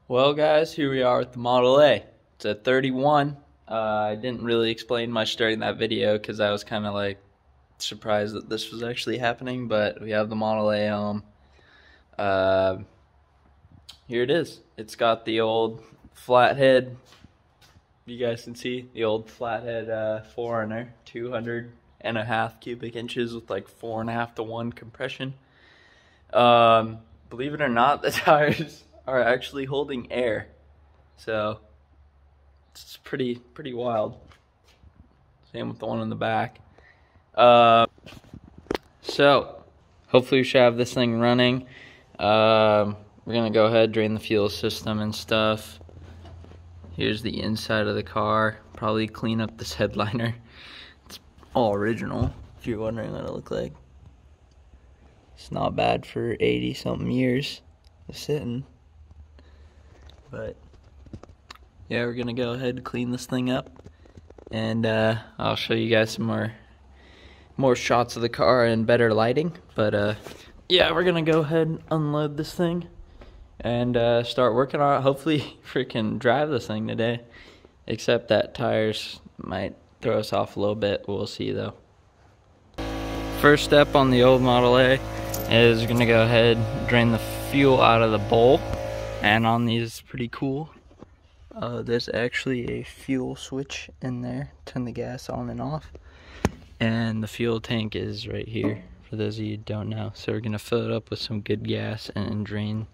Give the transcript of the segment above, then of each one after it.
Well guys, here we are with the Model A. It's a 31. I didn't really explain much during that video because I was kind of like surprised that this was actually happening, but we have the Model A home. Here it is. It's got the old flathead, you guys can see, the old flathead 4Runner, 200.5 cubic inches with like 4.5 to 1 compression. Believe it or not, the tires are actually holding air, so it's pretty wild. Same with the one in the back. So hopefully we should have this thing running. We're gonna go ahead, drain the fuel system and stuff. Here's the inside of the car. Probably clean up this headliner. It's all original, if you're wondering what it looks like. It's not bad for 80 something years of sitting. But yeah, we're gonna go ahead and clean this thing up, and I'll show you guys some more shots of the car and better lighting. But yeah, we're gonna go ahead and unload this thing and start working on it. Hopefully freaking drive this thing today, except that tires might throw us off a little bit. We'll see though. First step on the old Model A is we're gonna go ahead and drain the fuel out of the bowl. And on these, it's pretty cool. There's actually a fuel switch in there, turn the gas on and off. And the fuel tank is right here, for those of you who don't know. So we're gonna fill it up with some good gas and drain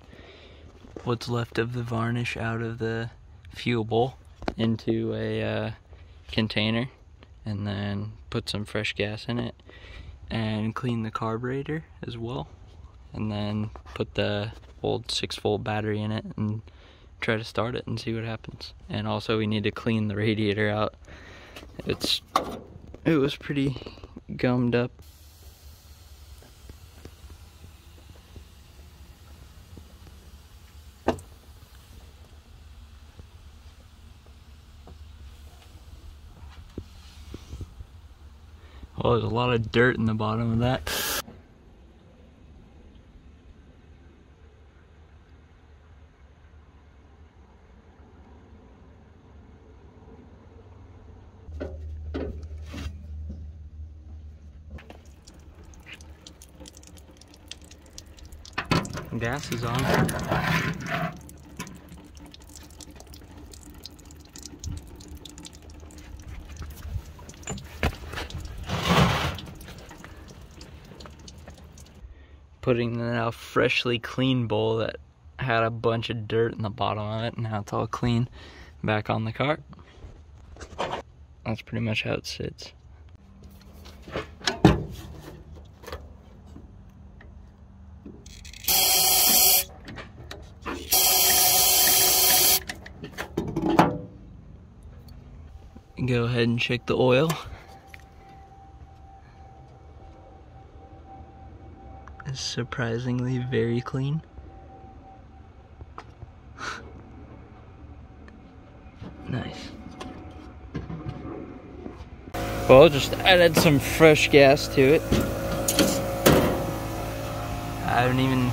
what's left of the varnish out of the fuel bowl into a container. And then put some fresh gas in it and clean the carburetor as well. And then put the old 6-volt battery in it and try to start it and see what happens. And also we need to clean the radiator out. It was pretty gummed up. Well, there's a lot of dirt in the bottom of that. Gas is on. Putting the now freshly clean bowl that had a bunch of dirt in the bottom of it, and now it's all clean back on the cart. That's pretty much how it sits. Go ahead and check the oil. It's surprisingly very clean. Nice. Well, just added some fresh gas to it. I haven't even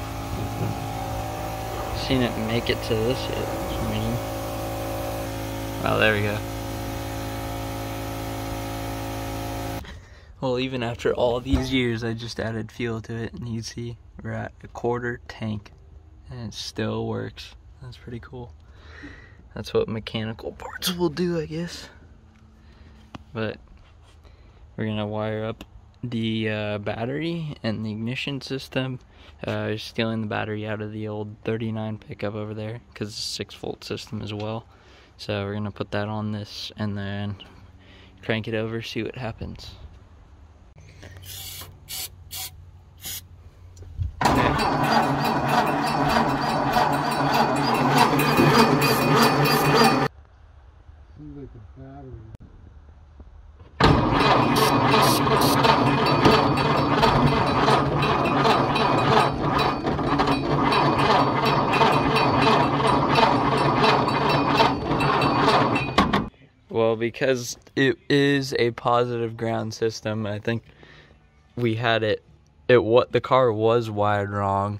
seen it make it to this yet. Well, there we go. Well, even after all these years, I just added fuel to it, and you see we're at a 1/4 tank, and it still works. That's pretty cool. That's what mechanical parts will do, I guess. But we're gonna wire up the battery and the ignition system. Stealing the battery out of the old 39 pickup over there, because it's a 6-volt system as well. So we're gonna put that on this and then crank it over, see what happens. Well, because it is a positive ground system, I think we had what the car was wired wrong,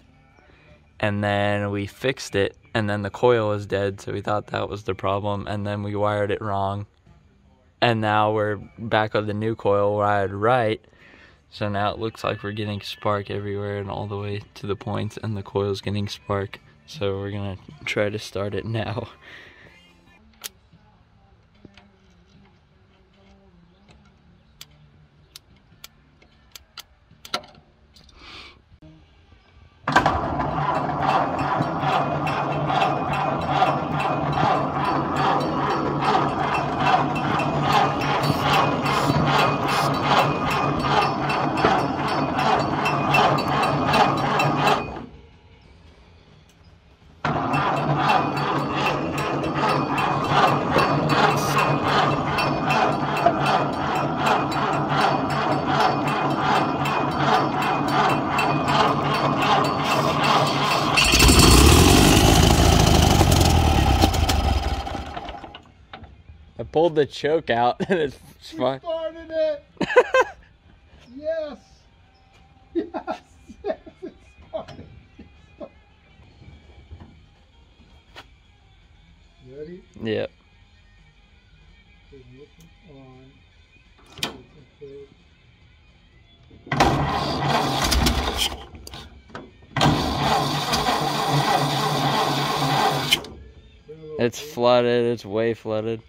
and then we fixed it, and then the coil was dead, so we thought that was the problem, and then we wired it wrong. And now we're back on the new coil wired right, so now it looks like we're getting spark everywhere and all the way to the points, and the coil's getting spark. So we're gonna try to start it now. I pulled the choke out and it's fine. You started it! Yes! Yes! Yes! It started! Ready? Yep. Ignition on. Ignition closed. It's flooded, it's way flooded.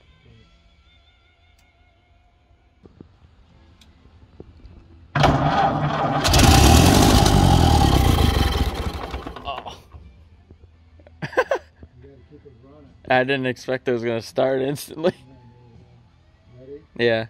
I didn't expect it was going to start instantly. Ready? Yeah.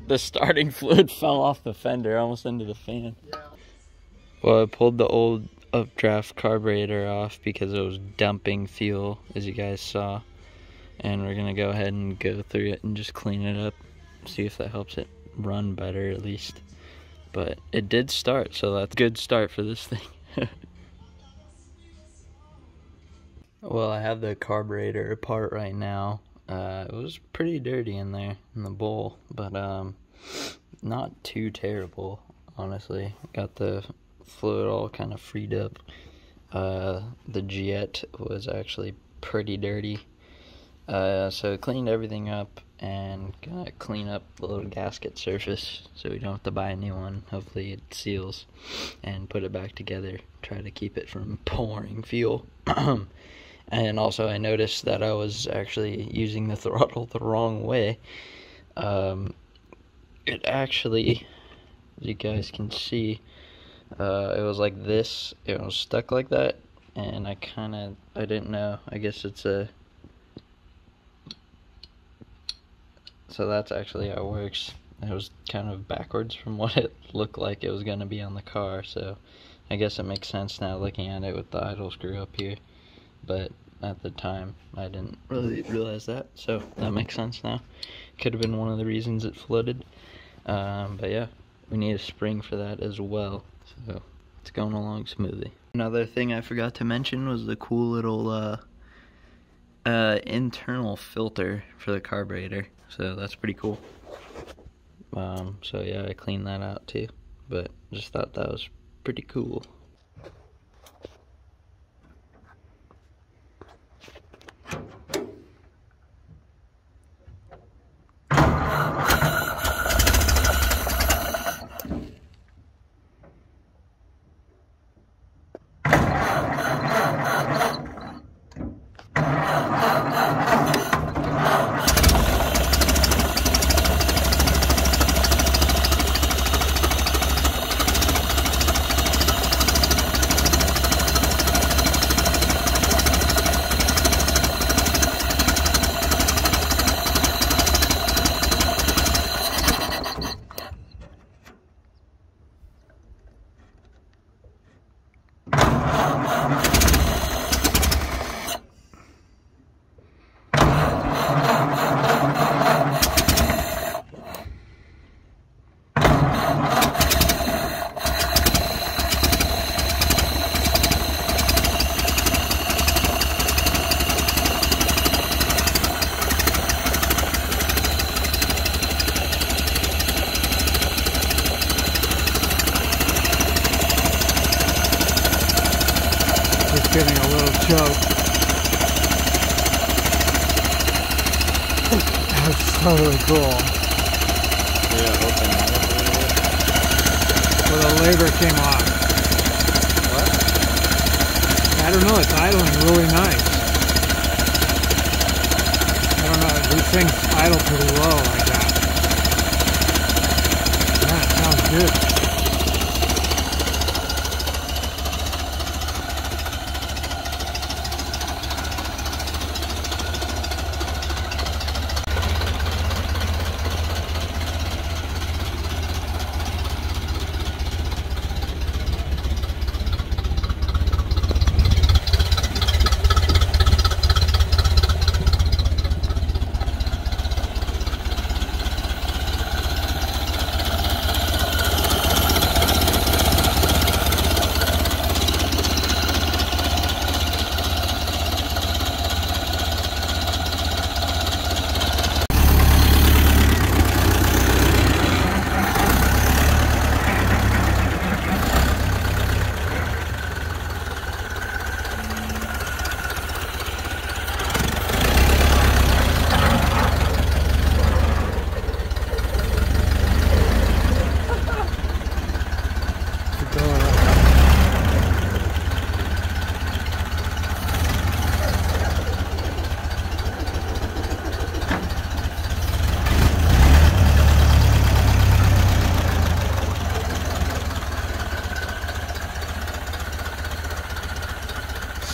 The starting fluid fell off the fender almost into the fan. Yeah. Well, I pulled the old updraft carburetor off because it was dumping fuel, as you guys saw. And we're going to go ahead and go through it and just clean it up. See if that helps it run better at least. But it did start, so that's a good start for this thing. Well, I have the carburetor apart right now. It was pretty dirty in there, in the bowl, but not too terrible, honestly. Got the fluid all kind of freed up. The jet was actually pretty dirty. So cleaned everything up and gonna clean up the little gasket surface so we don't have to buy a new one. Hopefully it seals, and put it back together. Try to keep it from pouring fuel. And also I noticed that I was actually using the throttle the wrong way. It actually, as you guys can see, it was like this. It was stuck like that, and I didn't know. I guess it's a... So that's actually how it works. It was kind of backwards from what it looked like it was going to be on the car, so I guess it makes sense now looking at it with the idle screw up here. But at the time, I didn't really realize that, so that makes sense now. Could have been one of the reasons it flooded. But yeah, we need a spring for that as well, so it's going along smoothly. Another thing I forgot to mention was the cool little internal filter for the carburetor, so that's pretty cool. So yeah, I cleaned that out too, but just thought that was pretty cool. getting a little choked. That's totally cool. Yeah, open that up a little bit. Well, the labor came off. What? I don't know, it's idling really nice. I don't know, these things idle pretty low like that. Yeah, it sounds good.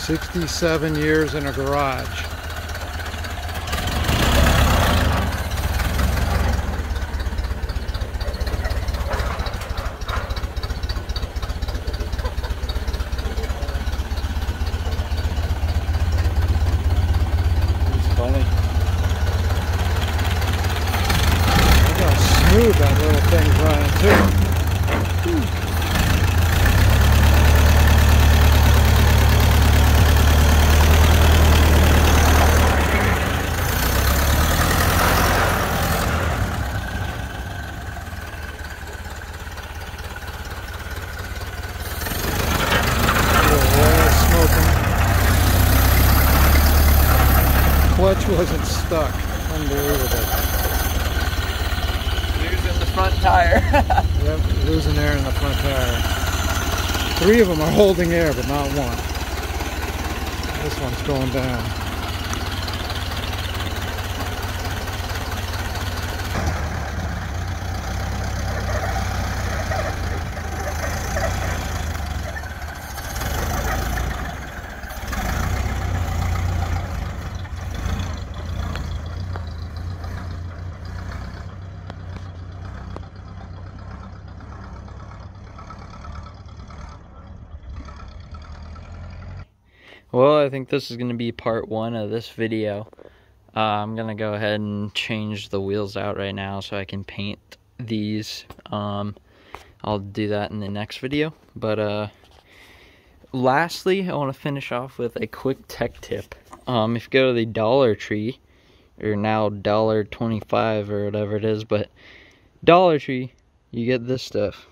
"67 years in a garage." It's funny. Look how smooth that little thing's running too. Clutch wasn't stuck. Unbelievable. Losing the front tire. Yep, losing air in the front tire. 3 of them are holding air, but not one. This one's going down. Well, I think this is going to be part 1 of this video. I'm going to go ahead and change the wheels out right now so I can paint these. I'll do that in the next video. But lastly, I want to finish off with a quick tech tip. If you go to the Dollar Tree, or now $1.25 or whatever it is, but Dollar Tree, you get this stuff.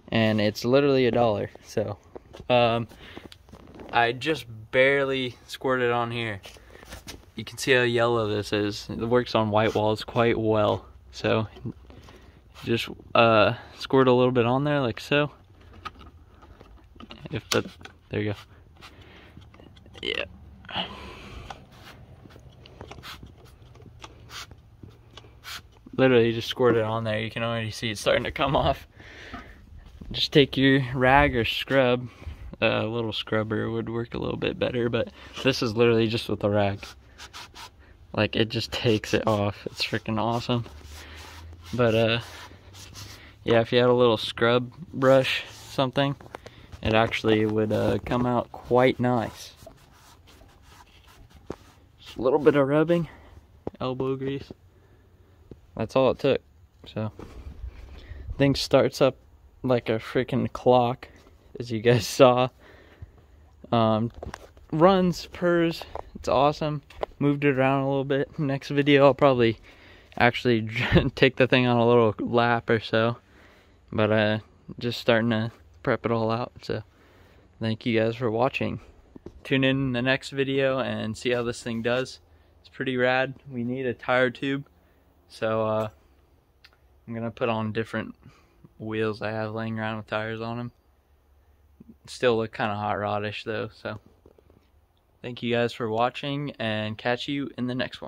And it's literally $1. So, I just barely squirted on here. You can see how yellow this is. It works on white walls quite well. So just squirt a little bit on there like so. If that, there you go. Yeah. Literally just squirt it on there. You can already see it starting to come off. Just take your rag or scrub. A little scrubber would work a little bit better, but this is literally just with a rag. Like, it just takes it off. It's freaking awesome. But yeah, if you had a little scrub brush, something, it actually would come out quite nice. Just a little bit of rubbing, elbow grease. That's all it took. So, thing starts up like a freaking clock, as you guys saw. Runs, purrs, it's awesome. Moved it around a little bit. Next video I'll probably actually take the thing on a little lap or so, but just starting to prep it all out. So Thank you guys for watching. Tune in the next video and see how this thing does. It's pretty rad. We need a tire tube, so I'm gonna put on different wheels I have laying around with tires on them. Still look kind of hot rodish though, so thank you guys for watching and catch you in the next one.